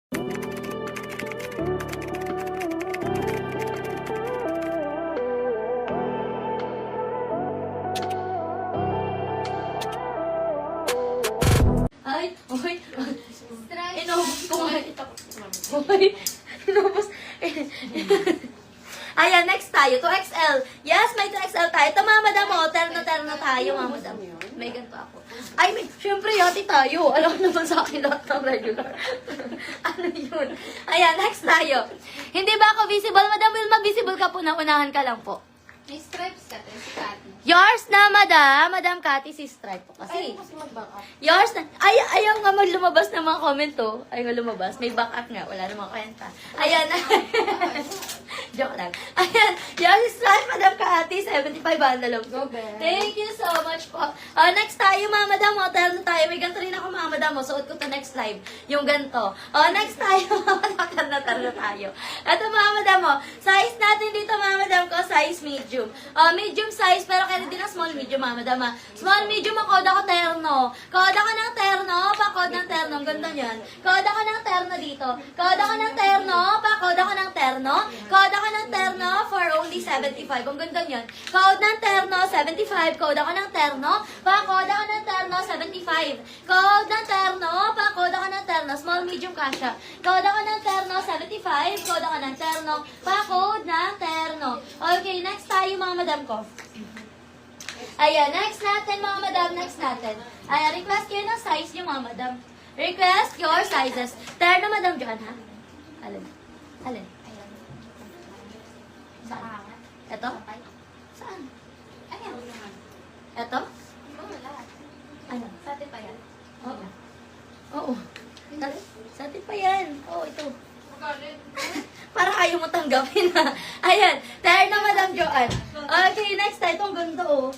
Ay, uy. Inubos ko nga ito. Uy, inubos. Ayan, next tayo. 2XL. Yes, may 2XL tayo. Ito, mga madam, oh. Terno tayo, mga madam. May ganito ako. Ay, may, syempre, yati tayo. Alam mo naman sa akin lahat ng regular. Ano yun? Ayan, next tayo. Hindi ba ako visible? Madam Wilma, visible ka po na unahan ka lang po. May stripes ka, si Cathy. Yours na, madam. Madam Cathy, si Stripe po. Kasi, Mas mag-back up. yours na. Ay, ayaw nga lumabas ng mga comment, oh. Ayaw nga lumabas. May back up nga. Wala namang kwenta. Ayan. Joke lang. Ayan. Yours is right, Madam Cathy. 75 envelope. Go, Beth. Thank you so much po. Next tayo, mga madam. Terno tayo. May ganito rin ako, mga madam. Suot ko to next live. Yung ganito. Next tayo, mga terno tayo. Ito, mga madam, size natin dito, mga madam ko, size medium. Medium size, pero kaya din ang small medium, mga madam. Small medium, code ako terno. Code ako ng terno, pa-code ng terno. Ang ganda niyan. Code ako ng terno dito. Code ako ng terno, pa-code ako ng terno. Code ako ng terno for only 75. Ang ganda niyan. Code ng terno, 75. Code ako ng terno, pa-code ako ng terno, 75. Code ng terno, pa-code ako ng terno, small medium kasha. Code ako ng terno, 75. Code ako ng terno, pa-code ng terno. Okay, next tayo, mga madam ko. Ayan, next natin, mga madam, next natin. Ayan, request kayo ng size yung mga madam. Request your sizes. Terno, Madam Joan, ha? Alin? Alin? Ayan. Saan? Ito? Saan? Ayan. Ito? Oo, lahat. Ano? Sa atin pa yan. Oo. Oo. Sa atin pa yan. Oo, ito. Para ayaw mo tanggapin, ha? Ayan. Terno, Madam Joan. Okay, next tayo. Itong ganda, oh.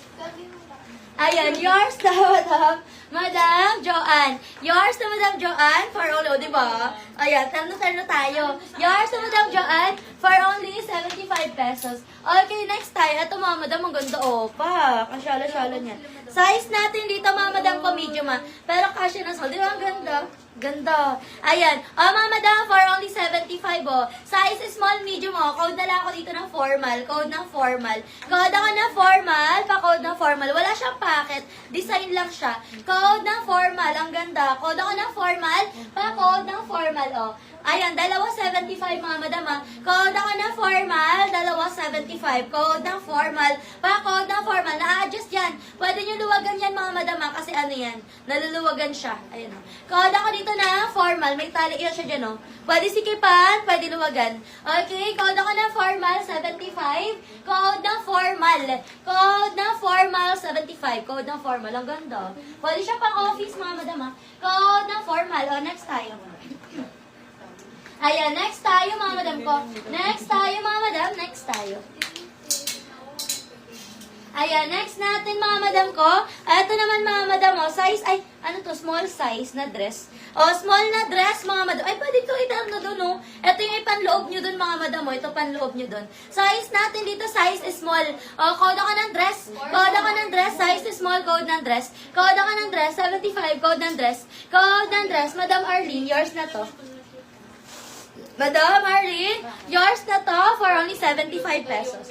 Ayan, yours na, Madam. Madam Joanne. Yours na, Madam Joanne, for all, di ba? Ayan, terno tayo. Yours na, Madam Joanne, for only 75 pesos. Okay, next tayo. Ito, mga madam, ang ganda, oh. Pa, kasyala-syala niyan. Size natin dito, mga madam, ko medium, ha. Pero kasya na small. Di ba, ang ganda? Ganda. Ayan. Mga madam, for only 75, oh. Size is small, medium, oh. Code na lang ako dito ng formal. Code ng formal. Code ako ng formal. Pa-code ng formal. Wala siyang packet. Design lang siya. Code ng formal. Ang ganda. Code ako ng formal. Pa-code ng formal, oh. Ayan, dalawa 75, mga madam, ha. Code ako ng formal. Dalawa 75. Code ng formal. Pa-code ng formal. Na-adjust yan. Pwede nyo luwagan yan, mga madam, ha. Kasi ano yan. Naluluwagan siya. Ayan, oh. Code ako dito na formal. May tali yan siya dyan, oh. Pwede sikipan, pwede luwagan. Okay, code ako ng formal, 75. Code ng formal. Code ng formal, 75. Code ng formal. Ang ganda. Pwede siya pang office, mga madam, ha. Code ng formal. O, next tayo. Ayan, next tayo, mga madam ko. Next tayo, mga madam. Next tayo. Ayan, next natin, mga madam ko. Ito naman, mga madam, size, ay, ano to, small size na dress. Small na dress, mga madam. Ay, pwede ito itarno doon, oh. Ito yung ipanloob nyo doon, mga madam, oh. Ito panloob nyo doon. Size natin dito, size is small. Code ako ng dress. Code ako ng dress. Size is small, code ng dress. Code ako ng dress, 75, code ng dress. Code ng dress. Madam Arlene, yours na to. Madam Arlene, yours na to for only 75 pesos.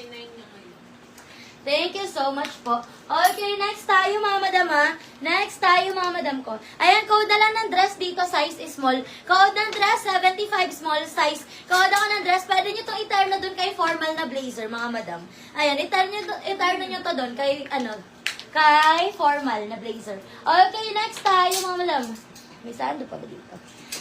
Thank you so much po. Okay, next tayo, mga madam, ha. Next tayo, mga madam ko. Ayan, code na lang ng dress dito, size is small. Code ng dress, 75, small size. Code ako ng dress, pwede nyo itong itarno dun kay formal na blazer, mga madam. Ayan, itarno nyo to dun kay, kay formal na blazer. Okay, next tayo, mga madam. May sando pa ba dito?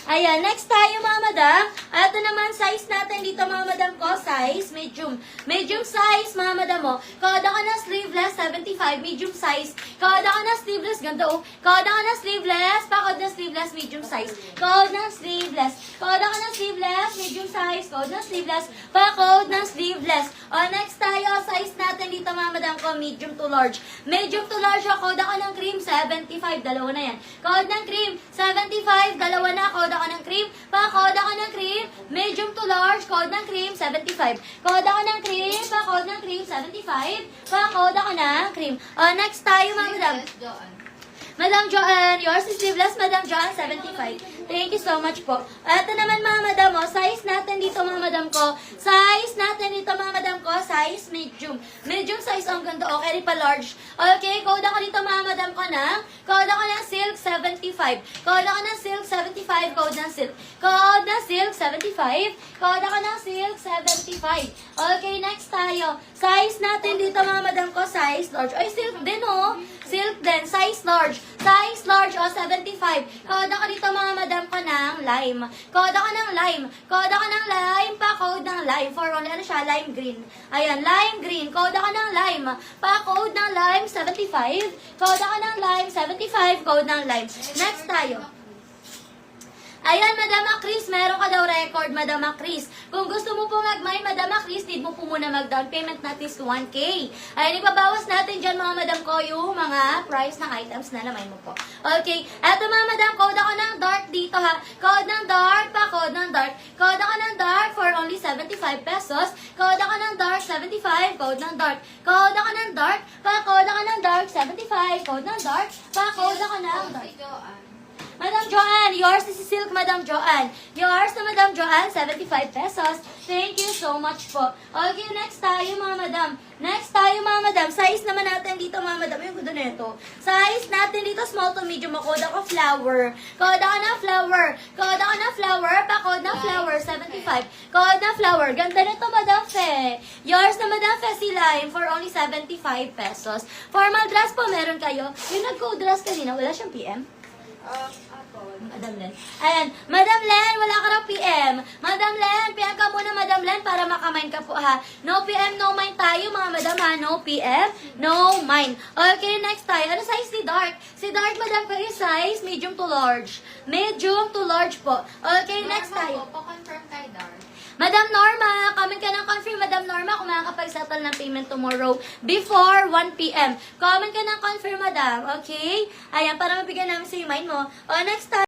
Ayan, next tayo, mga madam. Ito naman, size natin dito, mga madam ko. Size, medium. Medium size, mga madam mo. Code ako ng sleeveless, 75. Medium size. Code ako ng sleeveless, ganda, oh. Code ako ng sleeveless, pa-code ng sleeveless, medium size. Code ng sleeveless. Code ako ng sleeveless, medium size. Code ng sleeveless, pa-code ng sleeveless. Next tayo, size natin dito, mga madam ko, medium to large. Medium to large, code ako ng cream, 75. Dalawa na yan. Code ng cream, 75. Dalawa na, code ako ng cream. Pa-code ako ng cream. Medium to large. Code ng cream. 75. Code ako ng cream. Pa-code ng cream. 75. Pa-code ako ng cream. Next tayo, mga madam. Madam Joanne, yours is sleeveless, Madam Joanne, 75. Thank you so much po. Ito naman, mga mo, size natin dito mga madam ko. Size natin dito mga madam ko, size medium. Medium size ang ganda. Okay, pa large. Okay, code ako dito mga madam ko ng, code ako ng silk 75. Code ako ng silk 75, code ng silk. Code ng silk 75. Code ako ng silk 75. Okay, next tayo. Size natin dito mga madam ko, size large. Ay, silk din oh. Silk din, size large. Size large o 75. Code ako dito mga madam ko ng lime. Code ako ng lime. Code ako ng lime. Pa-code ng lime. For only, ano siya? Lime green. Ayan, lime green. Code ako ng lime. Pa-code ng lime 75. Code ako ng lime 75. Code ng lime. Next tayo. Ayan, Madam Chris, meron ka daw record, Madam Chris. Kung gusto mo po mag-mine, Madam Chris, need mo po muna mag-down payment natin is 1K. Ayan, ipabawas natin dyan, mga Madam ko, yung mga price ng items na lamay mo po. Okay, eto mga Madam, code ako ng dark dito ha. Code ng dark, pa-code ng dark. Code ako ng dark for only 75 pesos. Code ako ng dark, 75, code ng dark. Code ako ng dark, pa-code ako ng dark, 75, code ng dark. Pa-code ako ng dark. Madam Joanne, yours is silk, Madam Joanne. Yours na Madam Joanne, 75 pesos. Thank you so much po. Okay, next tayo mga madam. Next tayo mga madam. Size naman natin dito mga madam. Yung gusto nito. Size natin dito, small to medium. Code ako flower. Code ako na flower. Code ako na flower. Pa-code na flower, 75. Code na flower. Ganda nito, Madam Fe. Yours na Madam Fe si Lime for only 75 pesos. Formal dress po, meron kayo. Yung nag-code dress kanina, wala siyang PM? Madam Len. Ayan. Madam Len, wala ka raw PM. Madam Len, PM ka muna, Madam Len, para makamine ka po, ha. No PM, no mind tayo, mga madam, ha. No PM, no mind. Okay, next tayo. Ano size si Dark? Si Dark, Madam, kayo size medium to large. Medium to large po. Okay, next tayo. Pa-confirm kay Dar. Madam Norma, comment ka ng confirm, Madam Norma, kung makakapag-settle ng payment tomorrow before 1 PM. Comment ka ng confirm, Madam. Okay? Ayan, para mabigyan namin sa yung mind mo. O, next time.